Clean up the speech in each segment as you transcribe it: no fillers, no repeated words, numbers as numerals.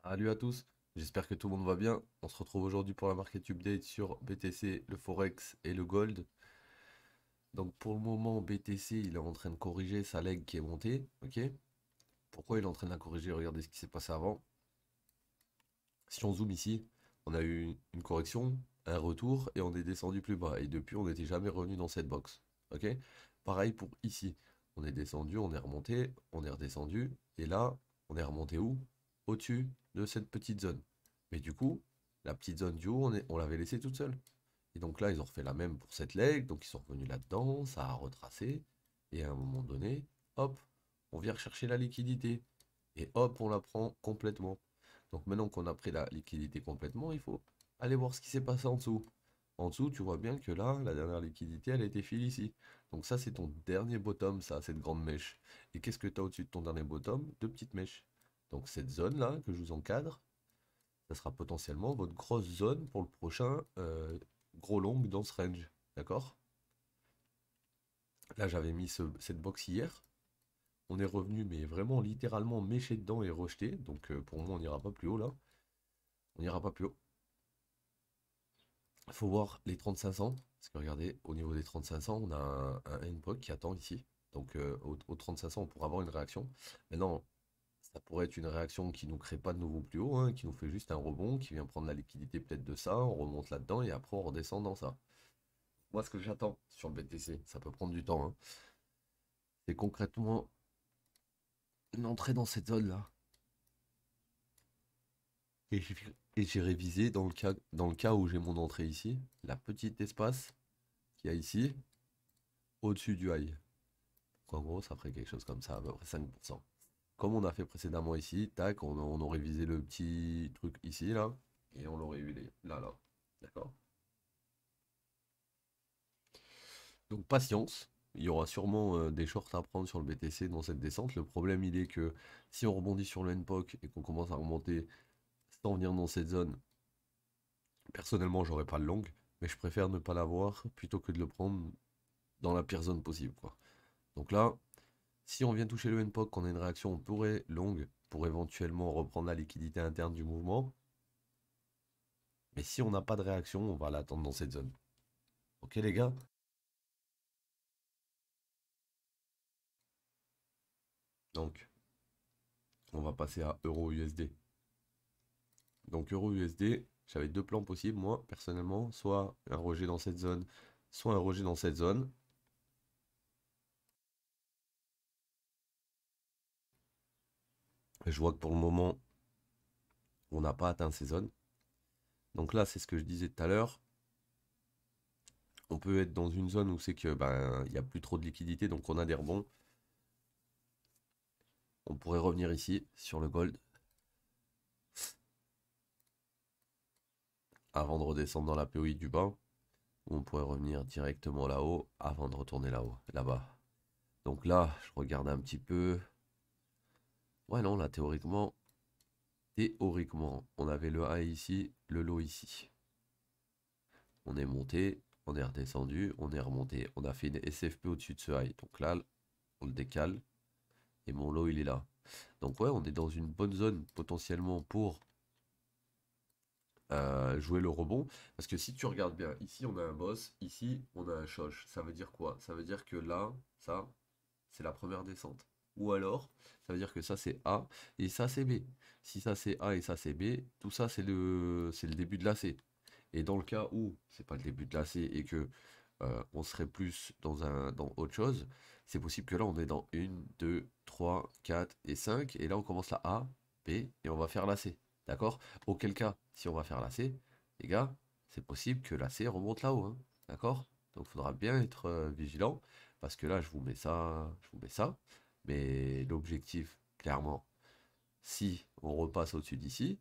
Salut à tous, j'espère que tout le monde va bien. On se retrouve aujourd'hui pour la market update sur BTC, le Forex et le Gold. Donc pour le moment, BTC il est en train de corriger sa leg qui est montée. Ok. Pourquoi il est en train de la corriger? Regardez ce qui s'est passé avant. Si on zoome ici, on a eu une correction, un retour et on est descendu plus bas. Et depuis, on n'était jamais revenu dans cette box. Ok. Pareil pour ici. On est descendu, on est remonté, on est redescendu. Et là, on est remonté où? Au-dessus de cette petite zone. Mais du coup, la petite zone du haut, on l'avait laissée toute seule. Et donc là, ils ont refait la même pour cette leg. Donc ils sont revenus là-dedans, ça a retracé. Et à un moment donné, hop, on vient rechercher la liquidité. Et hop, on la prend complètement. Donc maintenant qu'on a pris la liquidité complètement, il faut aller voir ce qui s'est passé en dessous. En dessous, tu vois bien que là, la dernière liquidité, elle a été file ici. Donc ça, c'est ton dernier bottom, ça, cette grande mèche. Et qu'est-ce que tu as au-dessus de ton dernier bottom? Deux petites mèches. Donc cette zone-là, que je vous encadre, ça sera potentiellement votre grosse zone pour le prochain gros long dans ce range. D'accord? Là, j'avais mis cette box hier. On est revenu, mais vraiment littéralement méché dedans et rejeté. Donc pour moi, on n'ira pas plus haut là. On n'ira pas plus haut. Il faut voir les 3500. Parce que regardez, au niveau des 3500, on a un NPOC qui attend ici. Donc au 3500, on pourra avoir une réaction. Maintenant, ça pourrait être une réaction qui ne nous crée pas de nouveau plus haut, hein, qui nous fait juste un rebond, qui vient prendre la liquidité peut-être de ça, on remonte là-dedans et après on redescend dans ça. Moi, ce que j'attends sur le BTC, ça peut prendre du temps, hein, c'est concrètement une entrée dans cette zone-là. Et j'ai révisé dans le cas où j'ai mon entrée ici, la petite espace qu'il y a ici, au-dessus du high. Donc, en gros, ça ferait quelque chose comme ça, à peu près 5%. Comme on a fait précédemment ici, tac, on aurait visé le petit truc ici, là, et on l'aurait eu là, là. D'accord? Donc patience, il y aura sûrement des shorts à prendre sur le BTC dans cette descente. Le problème, il est que si on rebondit sur le NPOC et qu'on commence à remonter sans venir dans cette zone, personnellement, j'aurais pas le long, mais je préfère ne pas l'avoir plutôt que de le prendre dans la pire zone possible, quoi. Donc là, si on vient toucher le NPOC, qu'on a une réaction, on pourrait long pour éventuellement reprendre la liquidité interne du mouvement. Mais si on n'a pas de réaction, on va l'attendre dans cette zone. Ok les gars? Donc, on va passer à Euro USD. Donc Euro USD, j'avais deux plans possibles, moi, personnellement, soit un rejet dans cette zone, soit un rejet dans cette zone. Je vois que pour le moment, on n'a pas atteint ces zones. Donc là, c'est ce que je disais tout à l'heure. On peut être dans une zone où c'est que ben il n'y a plus trop de liquidité, donc on a des rebonds. On pourrait revenir ici sur le gold avant de redescendre dans la POI du bas. Ou on pourrait revenir directement là-haut avant de retourner là-haut, là-bas. Donc là, je regarde un petit peu. Ouais, non, là, théoriquement, on avait le high ici, le low ici. On est monté, on est redescendu, on est remonté. On a fait une SFP au-dessus de ce high. Donc là, on le décale. Et mon low, il est là. Donc ouais, on est dans une bonne zone potentiellement pour jouer le rebond. Parce que si tu regardes bien, ici on a un boss, ici on a un shosh. Ça veut dire quoi? Ça veut dire que là, ça, c'est la première descente. Ou alors, ça veut dire que ça c'est A et ça c'est B. Si ça c'est A et ça c'est B, tout ça c'est le début de la C. Et dans le cas où c'est pas le début de la C et que on serait plus dans autre chose, c'est possible que là on est dans une 2 3 4 et 5 et là on commence la A, B et on va faire la C. D'accord? Auquel cas, si on va faire la C, les gars, c'est possible que la C remonte là-haut, hein. D'accord? Donc il faudra bien être vigilant parce que là je vous mets ça, mais l'objectif, clairement, si on repasse au-dessus d'ici,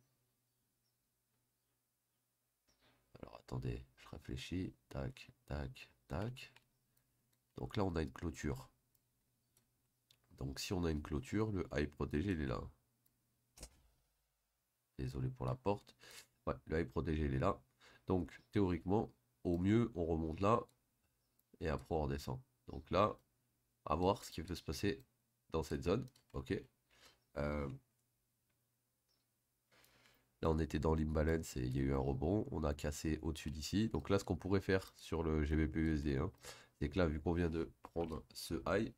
alors attendez, je réfléchis, tac, tac, tac. Donc là, on a une clôture. Donc si on a une clôture, le high protégé, il est là. Désolé pour la porte. Ouais, le high protégé, il est là. Donc théoriquement, au mieux, on remonte là et après on redescend. Donc là, à voir ce qui peut se passer dans cette zone. Ok. Euh, Là, on était dans l'imbalance et il y a eu un rebond. On a cassé au-dessus d'ici. Donc là, ce qu'on pourrait faire sur le GBP USD, hein, c'est que là, vu qu'on vient de prendre ce high,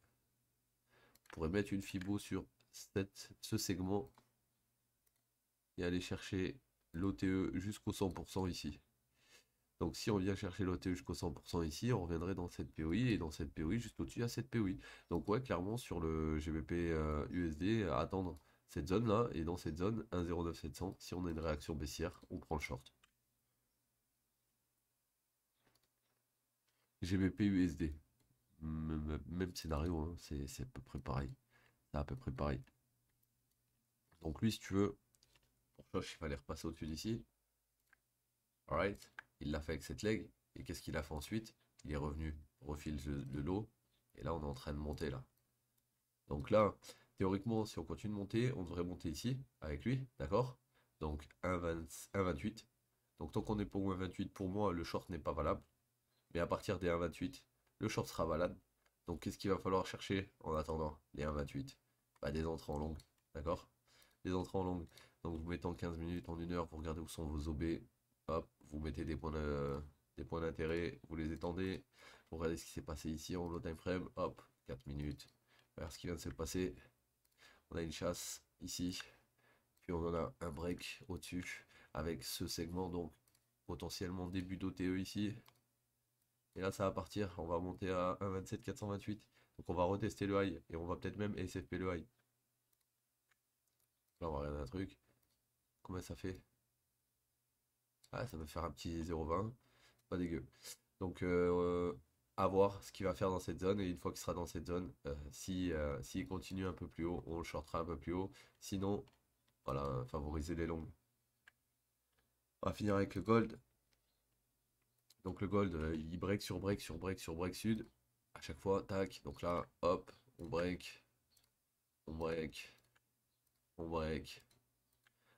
on pourrait mettre une Fibo sur ce segment et aller chercher l'OTE jusqu'au 100% ici. Donc si on vient chercher l'OTE jusqu'au 100% ici, on reviendrait dans cette POI et dans cette POI juste au-dessus à cette POI. Donc ouais, clairement sur le GBP USD, à attendre cette zone là et dans cette zone 1,09700, si on a une réaction baissière, on prend le short. GBP USD, même scénario, hein, c'est à peu près pareil. C'est à peu près pareil. Donc lui, si tu veux, pour Choche, il fallait repasser au-dessus d'ici. Alright, il l'a fait avec cette leg. Et qu'est-ce qu'il a fait ensuite? Il est revenu, refil de l'eau. Et là, on est en train de monter là. Donc là, théoriquement, si on continue de monter, on devrait monter ici avec lui, d'accord? Donc 1,28. Donc tant qu'on est pour 1,28, pour moi, le short n'est pas valable. Mais à partir des 1,28, le short sera valable. Donc qu'est-ce qu'il va falloir chercher en attendant les 1,28? Bah, des entrées en longue, d'accord? Des entrées en longue. Donc vous mettez en 15 minutes, en 1 heure, vous regardez où sont vos OB. Hop, vous mettez des points d'intérêt, vous les étendez. Vous regardez ce qui s'est passé ici en low time frame. Hop, 4 minutes. Regarde ce qui vient de se passer. On a une chasse ici. Puis on en a un break au-dessus avec ce segment. Donc potentiellement début d'OTE ici. Et là, ça va partir. On va monter à 1,27 428. Donc on va retester le high. Et on va peut-être même SFP le high. Là, on va regarder un truc. Combien ça fait? Ah, ça va faire un petit 0,20. Pas dégueu. Donc, à voir ce qu'il va faire dans cette zone. Et une fois qu'il sera dans cette zone, s'il continue un peu plus haut, on le shortera un peu plus haut. Sinon, voilà, favoriser les longues. On va finir avec le gold. Donc le gold, il break sur break sur break sur break sud. À chaque fois, tac. Donc là, hop, on break, on break, on break.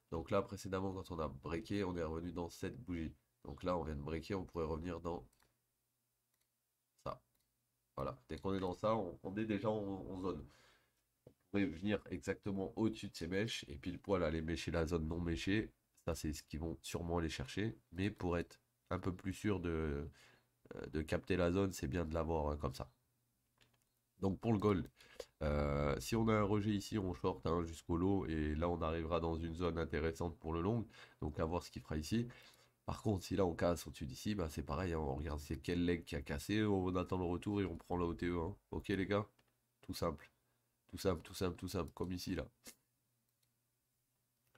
Donc là, précédemment, quand on a breaké, on est revenu dans cette bougie. Donc là, on vient de breaker, on pourrait revenir dans ça. Voilà, dès qu'on est dans ça, on est déjà en zone. On pourrait venir exactement au-dessus de ces mèches et pile poil aller mêcher la zone non méchée. Ça, c'est ce qu'ils vont sûrement aller chercher. Mais pour être un peu plus sûr de capter la zone, c'est bien de l'avoir hein, comme ça. Donc pour le gold, si on a un rejet ici, on short hein, jusqu'au low et là on arrivera dans une zone intéressante pour le long. Donc à voir ce qu'il fera ici. Par contre, si là on casse au-dessus d'ici, bah c'est pareil, hein, on regarde c'est quel leg qui a cassé, on attend le retour et on prend la OTE. Hein. Ok les gars? Tout simple. Tout simple, tout simple, tout simple, comme ici là.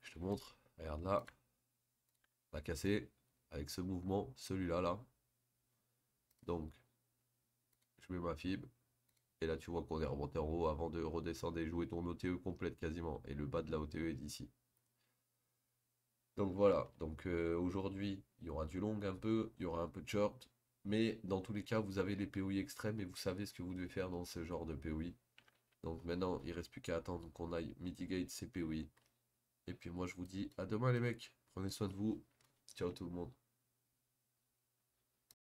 Je te montre, regarde là, on a cassé avec ce mouvement, celui-là là. Donc, je mets ma fibre. Et là tu vois qu'on est remonté en haut avant de redescendre et jouer ton OTE complète quasiment. Et le bas de la OTE est d'ici. Donc voilà, donc aujourd'hui il y aura du long un peu, il y aura un peu de short. Mais dans tous les cas, vous avez les POI extrêmes et vous savez ce que vous devez faire dans ce genre de POI. Donc maintenant, il reste plus qu'à attendre qu'on aille mitigate ces POI. Et puis moi je vous dis à demain les mecs. Prenez soin de vous. Ciao tout le monde.